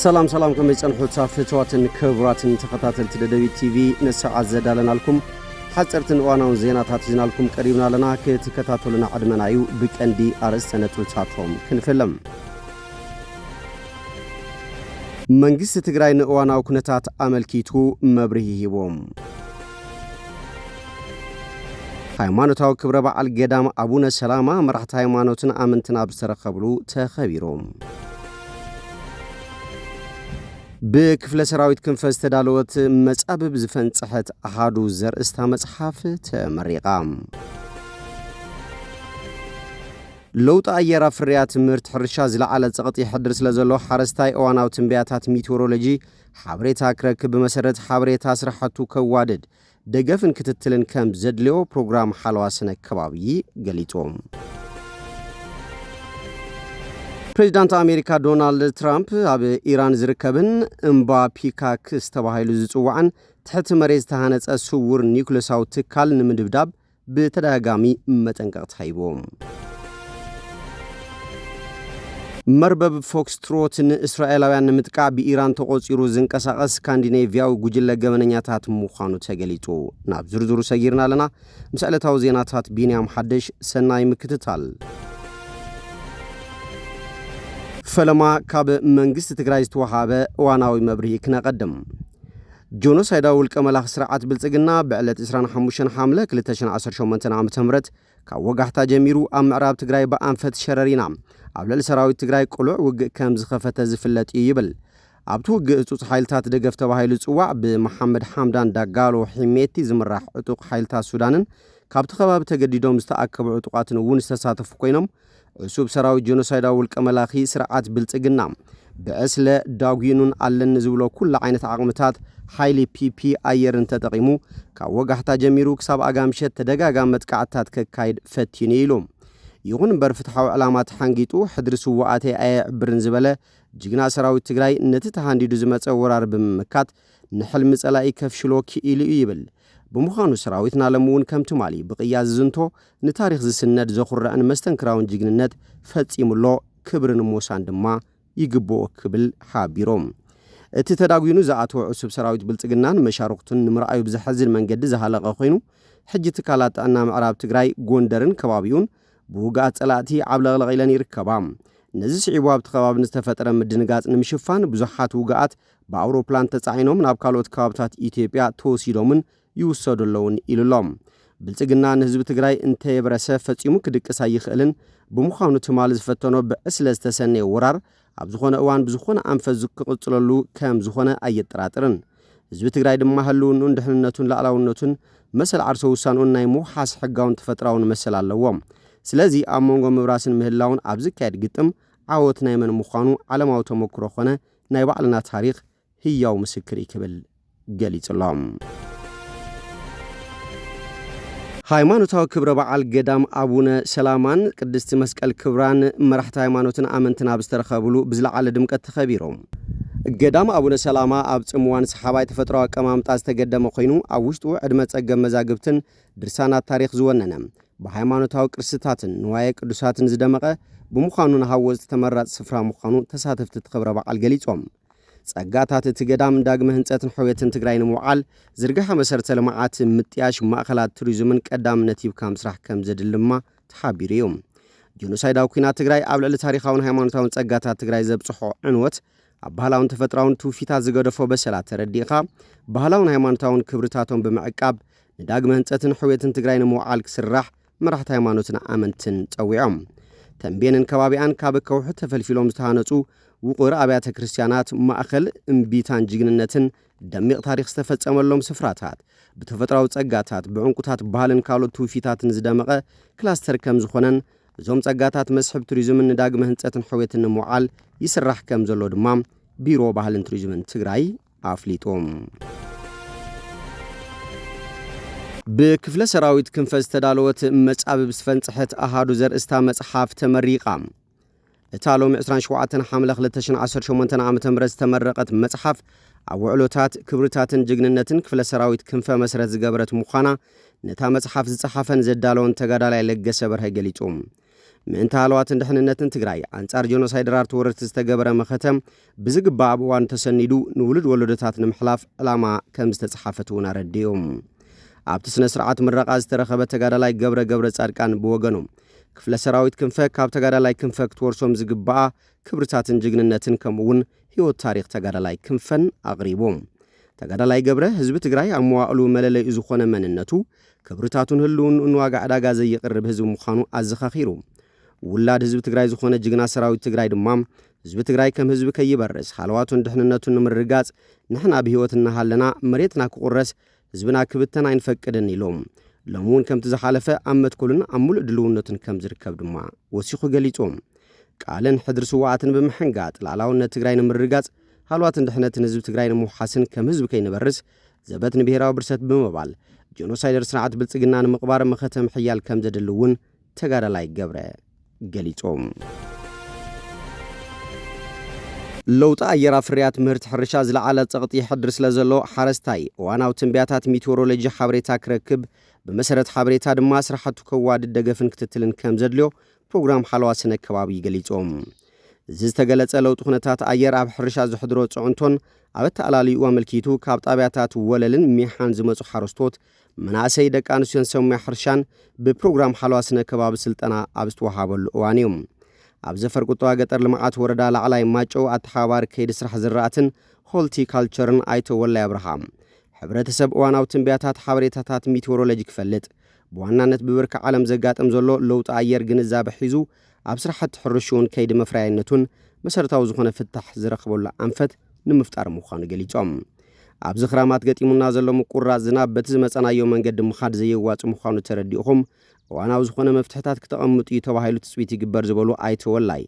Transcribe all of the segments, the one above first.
سلام كم يصنحوا تصافتواتن كبراتن تخطاتل تدبي تي في نسعة زدالنا لكم حصرتن وانا زيناتات زينا لكم قريبنا لنا كتكتاتلنا عدمنايو بكندي ارسنه تصاتهم كنفلم መንግስት ትግራይ ንዋናው ኩነታት አመልኪቱ መብርሂ ሂቦም ሃይማኖታዊ ክብረ በዓል ገዳም አቡነ ሰላማ መራሕቲ ሃይማኖትን አመንትን አብስተረኸብሉ ተኸቢሮም በክፍለ ሰራዊት ክንፈስ ተዳለወት መጻብብ ዝፈንጽሐት አሃዱ ዘርእስታ መጽሐፍ ተመሪቃም لوط أيرا فريات مرت حرشا زلعالة زغط يحدر سلازلو حارستاي اواناو تنبياتات ميتورولوجي حابريتا كرك بمسرت حابريتا سرحتو كوادد دقفن كتتلن كم زدليو بروغرام حلواسنا كبابي قليتوم بريزيدانت أمريكا دونالد ترامب اب إيران زركبن امبا بيكاك استباهيلو زتوعن تحت مريز تهانت السور نيكولوساو تكال نمدبداب بتداغامي متنقط حيبوم مربب فوكس تروتن إسرائيلاوያን ምጥቃዕ በኢራን ተቆጽሩ ዝንቀሳቀስ ስካንዲኔቪያው ጉጅለ ገመነኛታት ሙኻኑ ተገሊጡ ናብ ዝርዝሩ ሰጊርና ለና ምስዕለታው ዜናታት ቢንያም ሐደሽ ሰናይ ምክትታል ፈለማ ካብ መንግስት ትግራይ ዝተወሃበ ዋናዊ መብርሂ ክነቀድም ጆኖሳይዳዊ ውልቀ መላኽ ስርዓት ብልጽግና በዕለት 25 ሐምለ 2018 ዓ.ም ካብ ወጋሕታ ጀሚሩ ኣብ ምዕራብ ትግራይ በአንፈት ሸረሪና አብለል ሰራዊት ትግራይ ቁሉዕ ውግእ ከም ዝኸፈተ ዝፍለጥ ይብል ኣብቱ ውግእ እጹጽ ሓይልታት ደገፍ ተባሂሉ ጽዋዕ ብመሐመድ ሐምዳን ዳጋሎ ሒሜቲ ዝምራሕ ዕጡቕ ሓይልታት ሱዳንን ካብቲ ከባቢ ተገዲዶም ዝተኣከቡ ዕጡቃትን እውን ዝተሳተፉ ኮይኖም ዕሱብ ሰራዊት ጆኖሳይዳዊ ውልቀ መላኺ ስርዓት ብልጽግና ብዕስለ ዳጉኑን አለን ዝብሎ ኩሉ ዓይነት ዓቕምታት ሓይሊ ፒፒ ኣየርን ተጠቂሙ ካብ ወጋሕታ ጀሚሩ ክሳብ ኣጋምሸት ተደጋጋሚ መጥቃዕትታት ከካይድ ፈቲኑ ኢሎም ይሁን በርፍትሓው ዕላማት ሓንጊጡ ሕድሪ ስዋኣቴ ኣይዕብርን ዝበለ ጅግና ሰራዊት ትግራይ ነቲ ተሃንዲዱ ዝመፀ ወራር ብምምካት ንሕልሚ ጸላኢ ከፍሽሎ ክኢሉ ይብል ብምዃኑ ሰራዊትና ለምውን ከም ትማሊ ብቅያዝ ዝንቶ ንታሪኽ ዝስነድ ዘኹረአን መስተንክራውን ጅግንነት ፈጺሙሎ ክብርን ሞሳን ድማ ይግብኦ ክብል ሓቢሮም እቲ ተዳጉኑ ዝኣተወ ዕሱብ ሰራዊት ብልጽግናን መሻርክቱን ንምርኣዩ ብዝሐዝን መንገዲ ዝሃለቐ ኮይኑ ሕጂ ትካላት ጥዕና ምዕራብ ትግራይ ጎንደርን ከባቢውን ብውጋት ጸላእቲ ዓብለቕለቕ ኢለን ይርከባ ነዚ ስዒቡ ኣብቲ ከባቢ ዝተፈጠረ ምድንጋጽ ንምሽፋን ብዙሓት ውጋት ብኣውሮፕላን ተጻዒኖም ናብ ካልኦት ከባብታት ኢትዮጵያ ተወሲዶምን ይውሰዱለውን ኢሉሎም ብልጽግና ንህዝቢ ትግራይ እንተየብረሰ ፈጺሙ ክድቅስ ኣይኽእልን ብምዃኑ ትማሊ ዝፈተኖ ብዕስለ ዝተሰነየ ወራር ኣብ ዝኾነ እዋን ብዝኾነ ኣንፈት ዝክቕጽለሉ ከም ዝኾነ ኣየጠራጥርን ህዝቢ ትግራይ ድማ ህልውንኡን ድሕንነቱን ላዕላውነቱን መሰል ዓርሶ ውሳንኡን ናይ ምውሓስ ሕጋውን ተፈጥራውን መሰል ኣለዎም ስለዚ ኣብ መንጎ ምብራስን ምህላውን ኣብ ዝካየድ ግጥም ዓወት ናይ መን ምዃኑ ዓለማዊ ተመክሮ ኾነ ናይ ባዕልና ታሪኽ ህያው ምስክር ይክብል ገሊጽሎም ሃይማኖታዊ ክብረ በዓል ገዳም አቡነ ሰላማን ቅድስት መስቀል ክብራን መራሕቲ ሃይማኖትን አመንትን አብስተረኸብሉ ብዝለዓለ ድምቀት ተኸቢሮም ገዳም አቡነ ሰላማ ኣብ ጽምዋን ሰሓባይ ተፈጥሮኣዊ አቀማምጣ ዝተገደመ ኮይኑ ኣብ ውሽጡ ዕድመ ጸገም መዛግብትን ድርሳናት ታሪኽ ዝወነነ በሃይማኖታዊ ቅርስታትን ንዋየ ቅዱሳትን ዝደመቀ ብምዃኑ ንሃወጽ ተመራጽ ስፍራ ምዃኑ ተሳተፍቲ ክብረ በዓል ገሊጾም ጸጋታት እቲ ገዳም ዳግመ ህንጸትን ሕውየትን ትግራይ ንምውዓል ዝርግሐ መሰረተ ልምዓት ምጥያሽ ማእኸላት ቱሪዝምን ቀዳምነት ይብካ ምስራሕ ከም ዘድልማ ተሓቢሩ እዮም ጆኖሳይዳዊ ኩናት ትግራይ ኣብ ልዕሊ ታሪኻውን ሃይማኖታውን ጸጋታት ትግራይ ዘብጽሖ ዕንወት ኣብ ባህላውን ተፈጥራውን ትውፊታት ዝገደፎ በሰላት ተረዲኻ ባህላውን ሃይማኖታውን ክብርታቶም ብምዕቃብ ንዳግመ ህንጸትን ሕውየትን ትግራይ ንምውዓል ክስራሕ መራሕቲ ሃይማኖትን አመንትን ጸዊዖም ተንቤንን ከባቢያን ካብ ከውሑ ተፈልፊሎም ዝተሃነጹ ውቁር ኣብያተ ክርስቲያናት ማእኸል እምቢታን ጅግንነትን ደሚቕ ታሪኽ ዝተፈጸመሎም ስፍራታት ብተፈጥራዊ ጸጋታት ብዕንቁታት ባህልን ካልኦት ትውፊታትን ዝደመቐ ክላስተር ከም ዝኾነን እዞም ጸጋታት መስሕብ ቱሪዝምን ንዳግመ ህንጸትን ሕውየትን ንምውዓል ይስራሕ ከም ዘሎ ድማ ቢሮ ባህልን ቱሪዝምን ትግራይ ኣፍሊጦም بكفل سراويت كنفز تدالوت مصابب سفنصحت احادو زراستا مصحف تمريقا اتالوم 27 حمله 2018 عام تمرز تمرقت مصحف اوعلوتات كبرتاتن جግንነትን كفل سراويت كنف مسرت زغبرت مخانا نتا مصحف زصحفن زدالون تغدالاي لገሰ በርሀ ገሊጾም ምእንተ ሃለዋትን ድሕንነትን ትግራይ አንጻር ጆኖሳይድ ራርት ወረርቲ ዝተገበረ መኸተም ብዝግባእ ብዋን ተሰኒዱ ንውልድ ወለዶታት ንምሕላፍ ዕላማ ከም ዝተጻሓፈት እውን አረዲዮም ኣብቲ ስነ ስርዓት ምረቃ ዝተረኸበ ተጋዳላይ ገብረ ጻድቃን ብወገኖም ክፍለ ሰራዊት ክንፈ ካብ ተጋዳላይ ክንፈ ክትወርሶም ዝግባእ ክብርታትን ጅግንነትን ከምኡውን ህይወት ታሪኽ ተጋዳላይ ክንፈን አቅሪቦም ተጋዳላይ ገብረ ህዝቢ ትግራይ ኣብ መዋእሉ መለለይ ዝኾነ መንነቱ ክብርታቱን ህልውን እንዋጋ ዕዳጋ ዘይቅርብ ህዝቢ ምዃኑ ኣዘኻኺሩ ውላድ ህዝቢ ትግራይ ዝኾነ ጅግና ሰራዊት ትግራይ ድማ ህዝቢ ትግራይ ከም ህዝቢ ከይበርስ ሃለዋቱን ድሕንነቱን ንምርጋጽ ንሕና ብህይወት እናሃለና መሬትና ክቁረስ ህዝብና ክብተን ኣይንፈቅድን ኢሎም ሎሙን ከምቲ ዝሓለፈ ኣብ መትኮልን ኣብ ሙሉእ ድልውነትን ከም ዝርከብ ድማ ወሲኹ ገሊጾም ቃልን ሕድር ስዋዕትን ብምሕንጋጥ ላዕላውነት ትግራይ ንምርጋጽ ሃለዋትን ድሕነትን ህዝቢ ትግራይ ንምውሓስን ከም ህዝቢ ከይንበርስ ዘበት ንብሔራዊ ብርሰት ብምባል ጆኖሳይደር ስርዓት ብልጽግና ንምቕባር መኸተም ሕያል ከም ዘድልውን ተጋዳላይ ገብረ ገሊጾም ለውጥ ኣየር ፍርያት ምህርቲ ሕርሻ ዝለዓለ ጸቕጢ ይሕድር ስለ ዘሎ ሓረስታይ እዋናዊ ትንበያታት ሚቴዎሮሎጂ ሓበሬታ ክረክብ ብመሰረት ሓበሬታ ድማ ስራሕቱ ከዋድድ ደገፍን ክትትልን ከም ዘድልዮ ፕሮግራም ሓለዋ ስነ ከባቢ ገሊጾም እዚ ዝተገለጸ ለውጥ ኩነታት ኣየር ኣብ ሕርሻ ዝሕድሮ ጽዕንቶን ኣብ ተኣላልዩ ኣመልኪቱ ካብ ጣብያታት ወለልን ሚሓን ዝመጹ ሓረስቶት መናእሰይ ደቂ ኣንስትዮን ሰሙያ ሕርሻን ብፕሮግራም ሓለዋ ስነ ከባቢ ስልጠና ኣብ ዝተዋሃበሉ እዋን እዮም ኣብ ዘፈር ቁጠባ ገጠር ልምዓት ወረዳ ላዕላይ ማጨው ኣተሓባሪ ከይዲ ስራሕ ዝራእትን ሆልቲካልቸርን ኣይቶ ወላይ አብርሃም ሕብረተሰብ እዋናዊ ትንበያታት ሓበሬታታት ሚቴዎሮሎጂ ክፈልጥ ብዋናነት ብብርኪ ዓለም ዘጋጥም ዘሎ ለውጥ ኣየር ግንዛቤ ሒዙ ኣብ ስራሕቲ ሕርሻውን ከይዲ መፍራይነቱን መሰረታዊ ዝኾነ ፍታሕ ዝረኽበሉ ኣንፈት ንምፍጣር ምዃኑ ገሊጾም ኣብዚ ክራማት ገጢሙና ዘሎ ምቁራጽ ዝናብ በቲ ዝመጸናዮ መንገዲ ምኻድ ዘየዋጽ ምዃኑ ተረዲእኹም እዋናዊ ዝኾነ መፍትሕታት ክተቐምጡ ተባሂሉ ትጽቢት ይግበር ዝበሉ ኣይተወላይ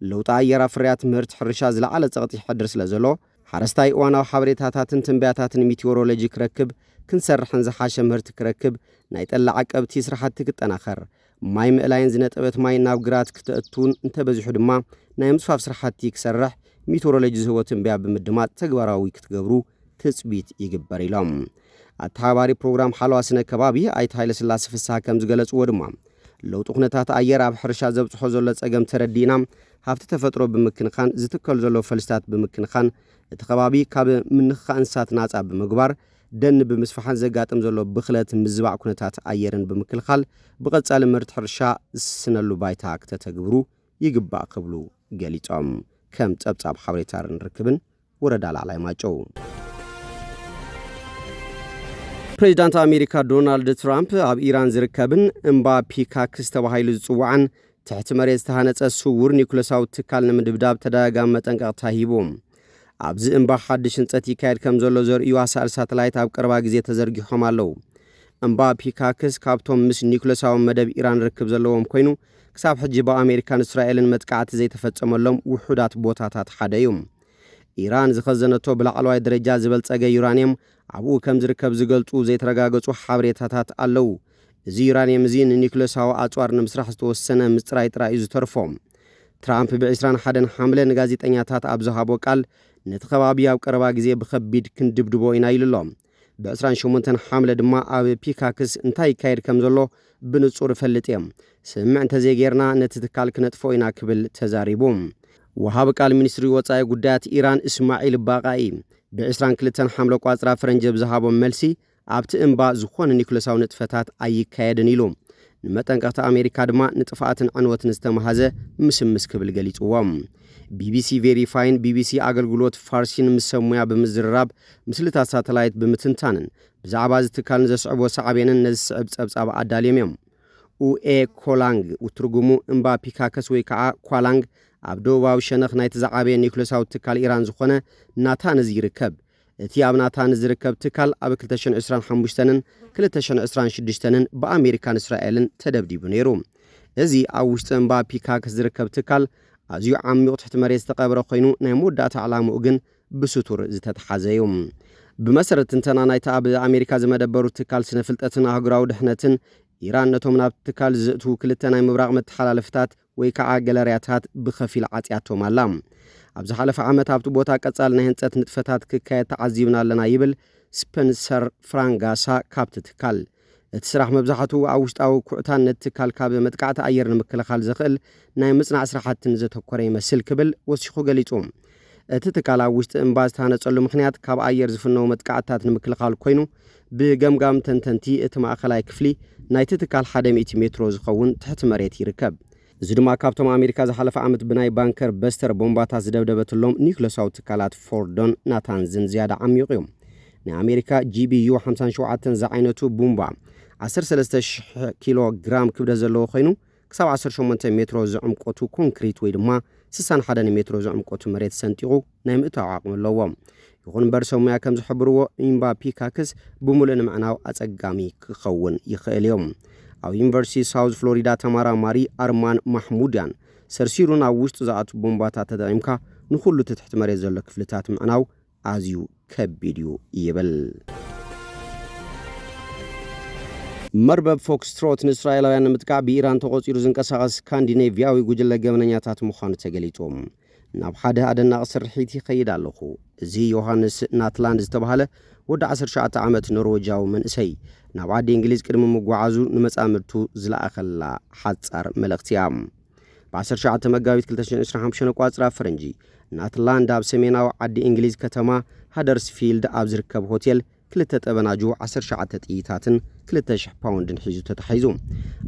ለውጥ ኣየር ፍርያት ምህርቲ ሕርሻ ዝለዓለ ጸቕጢ ይሕድር ስለ ዘሎ ሓረስታይ እዋናዊ ሓበሬታታትን ትንበያታትን ሚቴዎሮሎጂ ክረክብ ክንሰርሕን ዝሓሸ ምህርቲ ክረክብ ናይ ጠላ ዓቀብቲ ስራሕቲ ክጠናኸር ማይ ምእላይን ዝነጠበት ማይ ናብ ግራት ክትእቱን እንተበዚሑ ድማ ናይ ምጽፋፍ ስራሕቲ ክሰርሕ ሚቴዎሮሎጂ ዝህቦ ትንበያ ብምድማጥ ተግባራዊ ክትገብሩ ትጽቢት ይግበር ኢሎም ኣተሓባሪ ፕሮግራም ሓለዋ ስነ ከባቢ ኣይተ ሃይለ ስላሴ ፍስሓ ከም ዝገለጽዎ ድማ ለውጥ ኩነታት ኣየር ኣብ ሕርሻ ዘብጽሖ ዘሎ ጸገም ተረዲና ሃብቲ ተፈጥሮ ብምክንኻን ዝትከሉ ዘሎ ፈልስታት ብምክንኻን እቲ ከባቢ ካብ ምንኽኻእ እንስሳት ናጻ ብምግባር ደን ብምስፋሕን ዘጋጥም ዘሎ ብኽለት ምዝባዕ ኩነታት ኣየርን ብምክልኻል ብቐጻሊ ምህርቲ ሕርሻ ዝስነሉ ባይታ ክተተግብሩ ይግባእ ክብሉ ገሊጾም ከም ጸብጻብ ሓበሬታ ንርክብን ወረዳ ላዕላይ ማጨው ፕሬዚዳንት ኣሜሪካ ዶናልድ ትራምፕ ኣብ ኢራን ዝርከብን እምባ ፒካክስ ተባሂሉ ዝጽዋዕን ትሕቲ መሬት ዝተሃነጸ ስውር ኒኩለሳዊ ትካል ንምድብዳብ ተደጋጋሚ መጠንቀቕታ ሂቦም ኣብዚ እምባ ሓድሽ ህንጸት ይካየድ ከም ዘሎ ዘርእዩ ኣሳእሊ ሳተላይት ኣብ ቀረባ ግዜ ተዘርጊሖም ኣለዉ እምባ ፒካክስ ካብቶም ምስ ኒኩለሳዊ መደብ ኢራን ርክብ ዘለዎም ኮይኑ ክሳብ ሕጂ ብኣሜሪካን እስራኤልን መጥቃዕቲ ዘይተፈጸመሎም ውሑዳት ቦታታት ሓደ እዩ ኢራን ዝኸዘነቶ ብላዕለዋይ ደረጃ ዝበልጸገ ዩራኒየም ኣብኡ ከም ዝርከብ ዝገልጹ ዘይተረጋገጹ ሓበሬታታት ኣለዉ እዚ ዩራኒየም እዚ ንኒኩለሳዊ ኣጽዋር ንምስራሕ ዝተወሰነ ምስጥራይ ጥራይ እዩ ዝተርፎም ትራምፕ ብ21 ሐምለ ንጋዜጠኛታት ኣብ ዝሃቦ ቃል ነቲ ከባቢ ኣብ ቀረባ ግዜ ብኸቢድ ክንድብድቦ ኢና ኢሉሎም ብ28 ሐምለ ድማ ኣብ ፒካክስ እንታይ ይካየድ ከም ዘሎ ብንጹር ፈልጥ እዮም ስምዕ እንተዘይጌርና ነቲ ትካል ክነጥፎ ኢና ክብል ተዛሪቦም ወሃብ ቃል ሚኒስትሪ ወጻኢ ጉዳያት ኢራን እስማዒል ባቃኢ ብ22 ሐምለ ቋጽራ ፈረንጅ ብዝሃቦም መልሲ ኣብቲ እምባ ዝኾነ ኒኩለሳዊ ንጥፈታት ኣይካየድን ኢሎም ንመጠንቀቕቲ ኣሜሪካ ድማ ንጥፋኣትን ዕንወትን ዝተመሃዘ ምስምስ ክብል ገሊጽዎም ቢቢሲ ቬሪፋይን ቢቢሲ ኣገልግሎት ፋርሲን ምስ ሰሙያ ብምዝርራብ ምስልታት ሳተላይት ብምትንታንን ብዛዕባ ዝትካልን ዘስዕቦ ሰዓቤንን ነዚ ስዕብ ጸብጻብ ኣዳልዮም እዮም ኡኤ ኮላንግ ውትርጉሙ እምባ ፒካከስ ወይ ከዓ ኳላንግ ኣብ ደቡባዊ ሸነኽ ናይቲ ዝዓበየ ኒኩለሳዊ ትካል ኢራን ዝኾነ ናታንዝ ይርከብ እቲ ኣብ ናታንዝ ዝርከብ ትካል ኣብ 2025ን 2026ን ብኣሜሪካን እስራኤልን ተደብዲቡ ነይሩ እዚ ኣብ ውሽጢ እምባ ፒካክስ ዝርከብ ትካል ኣዝዩ ዓሚቕ ትሕቲ መሬት ዝተቐብረ ኮይኑ ናይ መወዳእታ ዕላምኡ ግን ብስቱር ዝተተሓዘ እዩ ብመሰረት ትንተና ናይቲ ኣብ ኣሜሪካ ዝመደበሩ ትካል ስነ ፍልጠትን ኣህጉራዊ ድሕነትን ኢራን ነቶም ናብ ትካል ዝእቱ ክልተ ናይ ምብራቕ መተሓላለፍታት ወይ ከዓ ገለርያታት ብኸፊል ዓጽያቶም ኣላ ኣብ ዝሓለፈ ዓመት ኣብቲ ቦታ ቀጻሊ ናይ ህንጸት ንጥፈታት ክካየድ ተዓዚብና ኣለና ይብል ስፔንሰር ፍራንጋሳ ካብቲ ትካል እትስራሕ መብዛሕቱ ኣብ ውሽጣዊ ኩዕታነት ትካል ካብ መጥቃዕቲ ኣየር ንምክልኻል ዝኽእል ናይ ምጽናዕ ስራሕትን ዘተኮረ ይመስል ክብል ወሲኹ ገሊጹ እቲ ትካል ኣብ ውሽጢ እምባ ዝተሃነጸሉ ምኽንያት ካብ ኣየር ዝፍነው መጥቃዕትታት ንምክልኻል ኮይኑ ብገምጋም ተንተንቲ እቲ ማእኸላይ ክፍሊ ናይቲ ትካል 100 ሜትሮ ዝኸውን ትሕቲ መሬት ይርከብ እዚ ድማ ካብቶም ኣሜሪካ ዝሓለፈ ዓመት ብናይ ባንከር በስተር ቦምባታት ዝደብደበትሎም ኒውክለሳዊ ትካላት ፎርዶን ናታንዝን ዝያዳ ዓሚቑ እዮም ናይ ኣሜሪካ GBU 57 ዝዓይነቱ ቦምባ 13,000 ኪሎ ግራም ክብደት ዘለዎ ኮይኑ ክሳብ 18 ሜትሮ ዝዕምቆቱ ኮንክሪት ወይ ድማ 61 ሜትሮ ዝዕምቆቱ መሬት ሰንጢቑ ናይ ምእታው ዓቕሚ ኣለዎ ይኹን እምበር ሰሙያ ከም ዝሕብርዎ ኢምባ ፒካክስ ብምሉእ ንምዕናው ኣጸጋሚ ክኸውን ይኽእል እዮም ኣብ ዩኒቨርሲቲ ሳውዝ ፍሎሪዳ ተመራማሪ ኣርማን ማሕሙድያን ሰርሲሩ ናብ ውሽጡ ዝኣቱ ቦምባታት ተጠቒምካ ንኹሉ ትሕቲ መሬት ዘሎ ክፍልታት ምዕናው ኣዝዩ ከቢድ እዩ ይብል መርበብ ፎክስትሮት ንእስራኤላውያን ንምጥቃዕ ብኢራን ተቖፂሩ ዝንቀሳቐስ ስካንዲኔቪያዊ ጉጅለ ገበነኛታት ምዃኑ ተገሊጾም ናብ ሓደ ኣደናቂ ስርሒት ይኸይድ ኣለኹ እዚ ዮሃንስ ናትላንድ ዝተባሃለ ወዲ 19 ዓመት ኖርዌጃዊ መንእሰይ ናብ ዓዲ እንግሊዝ ቅድሚ ምጓዓዙ ንመጻምርቱ ዝለኣኸላ ሓጻር መልእኽቲ እያ ብ19 መጋቢት 2025 ቋፅራ ፈረንጂ ናትላንድ ኣብ ሰሜናዊ ዓዲ እንግሊዝ ከተማ ሃደርስፊልድ ኣብ ዝርከብ ሆቴል ክልተ ጠበናጁ 19 ጥይታትን 200 ፓውንድን ሒዙ ተታሒዙ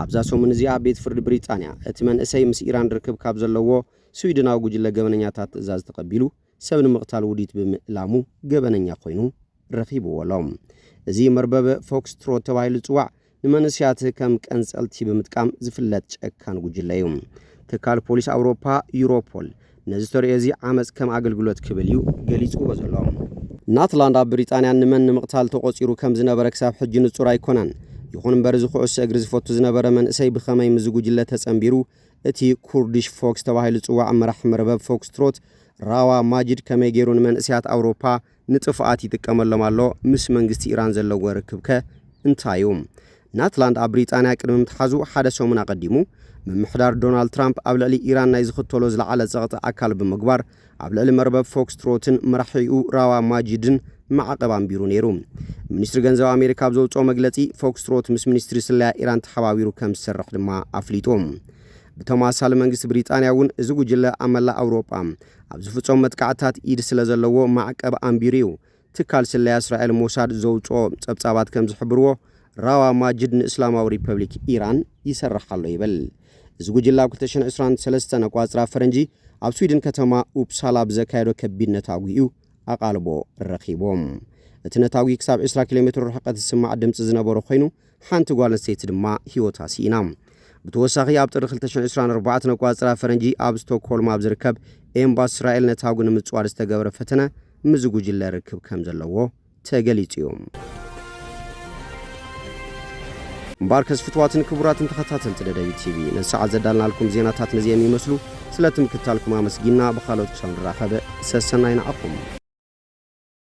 ኣብዛ ሰሙን እዚኣ ቤት ፍርዲ ብሪጣንያ እቲ መንእሰይ ምስ ኢራን ርክብ ካብ ዘለዎ ስዊድናዊ ጉጅለ ገበነኛታት ትእዛዝ ተቐቢሉ ሰብ ንምቕታል ውዲት ብምእላሙ ገበነኛ ኮይኑ ረኺብዎሎም እዚ መርበብ ፎክስትሮት ተባሂሉ ጽዋዕ ንመንስያት ከም ቀንጸልቲ ብምጥቃም ዝፍለጥ ጨካን ጉጅለ እዩ ትካል ፖሊስ ኣውሮፓ ዩሮፖል ነዚ ተርእዮ እዚ ዓመፅ ከም ኣገልግሎት ክብል እዩ ገሊጹዎ ዘሎ ናትላንድ ኣብ ብሪጣንያ ንመን ንምቕታል ተቖፂሩ ከም ዝነበረ ክሳብ ሕጂ ንጹር ኣይኮነን ይኹን እምበር ዝኹዕሶ እግሪ ዝፈቱ ዝነበረ መንእሰይ ብኸመይ ምዝ ጉጅለ ተጸንቢሩ እቲ ኩርዲሽ ፎክስ ተባሂሉ ጽዋዕ መራሕ መርበብ ፎክስትሮት ራዋ ማጅድ ከመይ ገይሩ ንመንእስያት ኣውሮፓ ንጥፍኣት ይጥቀመሎም ኣሎ ምስ መንግስቲ ኢራን ዘለዎ ርክብከ እንታይ እዩ ናትላንድ ኣብ ብሪጣንያ ቅድሚ ምትሓዙ ሓደ ሰሙን ኣቐዲሙ ምምሕዳር ዶናልድ ትራምፕ ኣብ ልዕሊ ኢራን ናይ ዝኽተሎ ዝለዓለ ጸቕጢ ኣካል ብምግባር ኣብ ልዕሊ መርበብ ፎክስትሮትን መራሒኡ ራዋ ማጅድን ማዕቀብ ኣንቢሩ ነይሩ ሚኒስትሪ ገንዘብ ኣሜሪካ ብዘውፅኦ መግለጺ ፎክስትሮት ምስ ሚኒስትሪ ስለያ ኢራን ተሓባቢሩ ከም ዝሰርሕ ድማ ኣፍሊጦም ብተማሳሊ መንግስቲ ብሪጣንያ እውን እዚ ጉጅለ ኣብ መላእ ኣውሮፓ ኣብ ዝፍጸሙ መጥቃዕትታት ኢድ ስለ ዘለዎ ማዕቀብ ኣንቢሩ እዩ ትካል ስለያ እስራኤል ሞሳድ ዘውፅኦ ጸብጻባት ከም ዝሕብርዎ ራዋ ማጅድ ንእስላማዊ ሪፐብሊክ ኢራን ይሰርሕ ኣሎ ይብል እዚ ጉጅለ ኣብ 2023 ቋፅራ ፈረንጂ ኣብ ስዊድን ከተማ ኡፕሳላ ብዘካየዶ ከቢድ ነታዊ እዩ ኣቓልቦ ረኺቦም እቲ ነታዊ ክሳብ 20 ኪሎ ሜትር ርሕቀት ዝስማዕ ድምፂ ዝነበሮ ኮይኑ ሓንቲ ጓል ኣንስተይቲ ድማ ሂወታ ሲኢና ብተወሳኺ ኣብ ጥሪ 2024 ቋፅራ ፈረንጂ ኣብ ስቶክሆልም ኣብ ዝርከብ ኤምባሲ እስራኤል ነታዊ ንምጽዋር ዝተገበረ ፈተነ ምዝ ጉጅለ ርክብ ከም ዘለዎ ተገሊጹ እዩ እምበር ፍትዋትን ክቡራትን ተኸታተልቲ ደደቢት ቲቪ ነሰዓት ዘዳልናልኩም ዜናታት ነዚኦም ይመስሉ ስለትምክታልኩም ኣመስጊና ብኻልኦት ክሳብ ንራኸበ ሰሰናይ ንዓኹም